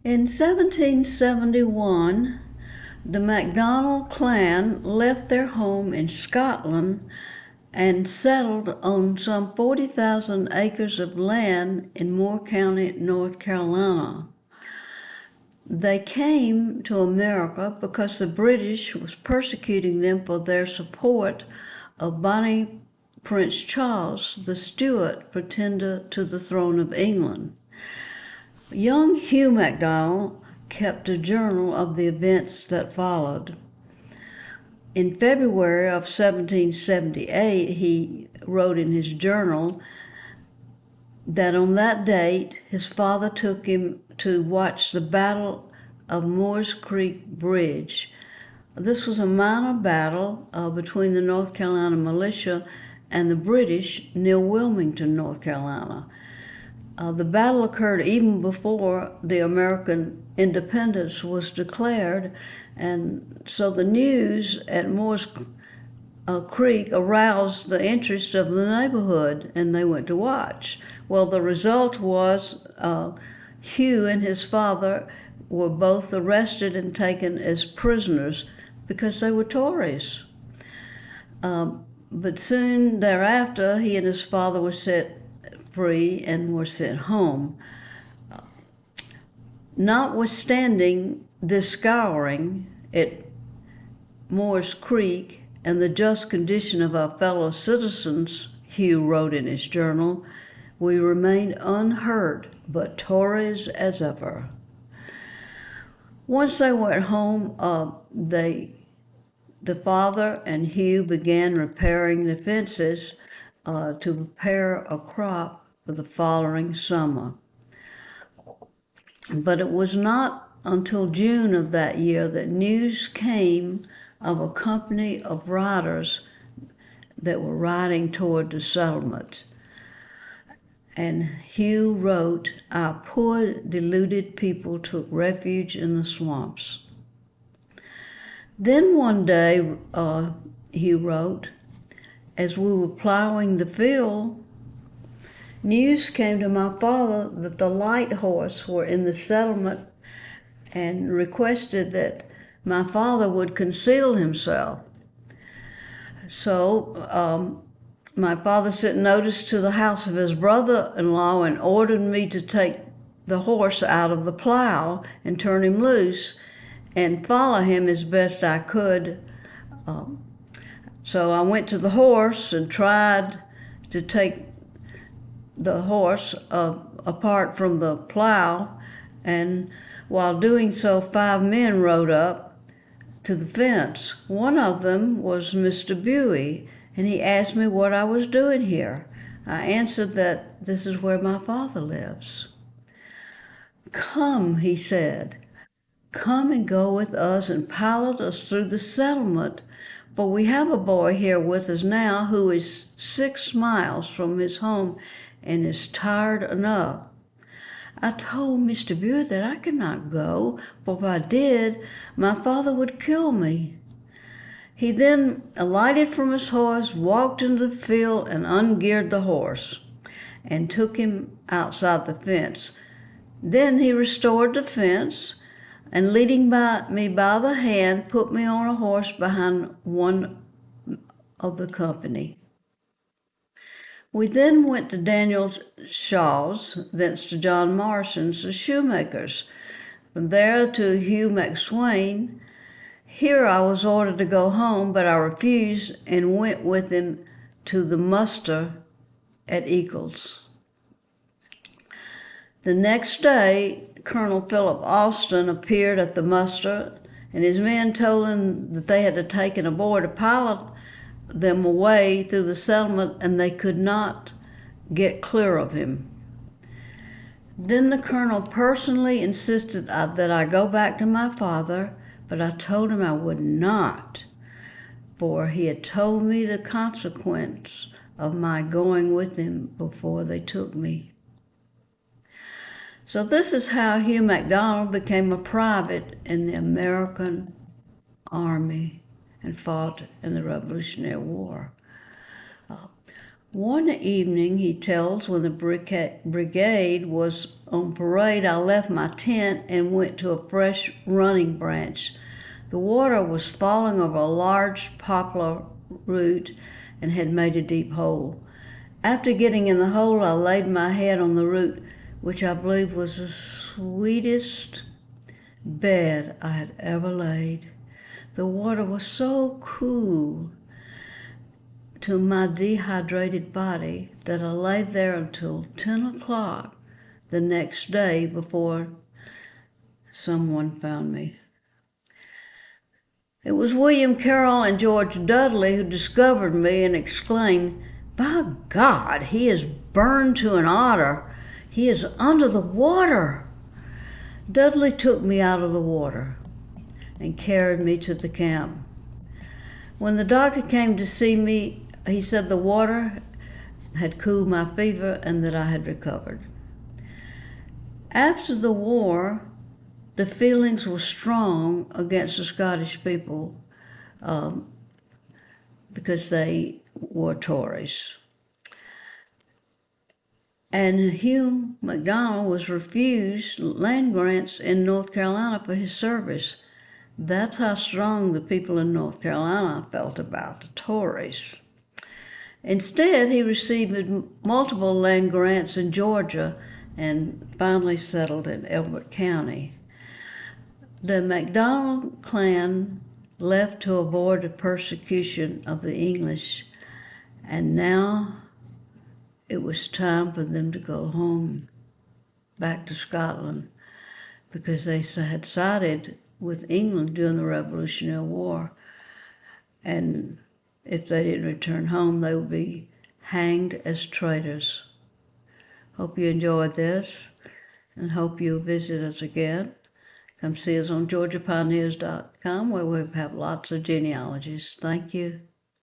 In 1771, the MacDonald Clan left their home in Scotland and settled on some 40,000 acres of land in Moore County, North Carolina. They came to America because the British was persecuting them for their support of Bonnie Prince Charles, the Stuart pretender to the throne of England. Young Hugh MacDonald kept a journal of the events that followed. In February of 1778, he wrote in his journal that on that date, his father took him to watch the Battle of Moores Creek Bridge. This was a minor battle between the North Carolina militia and the British near Wilmington, North Carolina. The battle occurred even before the American independence was declared, and so the news at Moores Creek aroused the interest of the neighborhood, and they went to watch. Well, the result was Hugh and his father were both arrested and taken as prisoners because they were Tories. But soon thereafter, he and his father were set free and were sent home. Notwithstanding this scouring at Moores Creek and the just condition of our fellow citizens, Hugh wrote in his journal, we remained unhurt, but Tories as ever. Once they went home, the father and Hugh began repairing the fences to prepare a crop for the following summer. But it was not until June of that year that news came of a company of riders that were riding toward the settlement. And Hugh wrote, "Our poor deluded people took refuge in the swamps." Then one day, Hugh wrote, as we were plowing the field, news came to my father that the light horse were in the settlement and requested that my father would conceal himself. So my father sent notice to the house of his brother-in-law and ordered me to take the horse out of the plow and turn him loose and follow him as best I could. So I went to the horse and tried to take the horse apart from the plow, and while doing so, 5 men rode up to the fence. One of them was Mr. Buey, and he asked me what I was doing here. I answered that this is where my father lives. "Come," he said, "come and go with us and pilot us through the settlement, for we have a boy here with us now who is 6 miles from his home and is tired enough." I told Mr. Buer that I could not go, for if I did, my father would kill me. He then alighted from his horse, walked into the field, and ungeared the horse, and took him outside the fence. Then he restored the fence, and leading me by the hand, put me on a horse behind one of the company. We then went to Daniel Shaw's, thence to John Morrison's, the shoemakers, from there to Hugh McSwain. Here I was ordered to go home, but I refused and went with him to the muster at Eagles. The next day, Colonel Philip Austin appeared at the muster, and his men told him that they had to take a boy to pilot them away through the settlement, and they could not get clear of him. Then the colonel personally insisted that I go back to my father, but I told him I would not, for he had told me the consequence of my going with him before they took me. So this is how Hugh MacDonald became a private in the American Army and fought in the Revolutionary War. One evening, he tells, when the brigade was on parade, I left my tent and went to a fresh running branch. The water was falling over a large poplar root and had made a deep hole. After getting in the hole, I laid my head on the root, which I believe was the sweetest bed I had ever laid. The water was so cool to my dehydrated body that I lay there until 10 o'clock the next day before someone found me. It was William Carroll and George Dudley who discovered me and exclaimed, "By God, he is burned to an otter. He is under the water." Dudley took me out of the water and carried me to the camp. When the doctor came to see me, he said the water had cooled my fever and that I had recovered. After the war, the feelings were strong against the Scottish people because they were Tories. And Hugh MacDonald was refused land grants in North Carolina for his service. That's how strong the people in North Carolina felt about the Tories. Instead, he received multiple land grants in Georgia and finally settled in Elbert County. The MacDonald Clan left to avoid the persecution of the English, and now it was time for them to go home, back to Scotland, because they had sided with England during the Revolutionary War, and if they didn't return home, they would be hanged as traitors. Hope you enjoyed this, and hope you'll visit us again. Come see us on GeorgiaPioneers.com, where we have lots of genealogies. Thank you.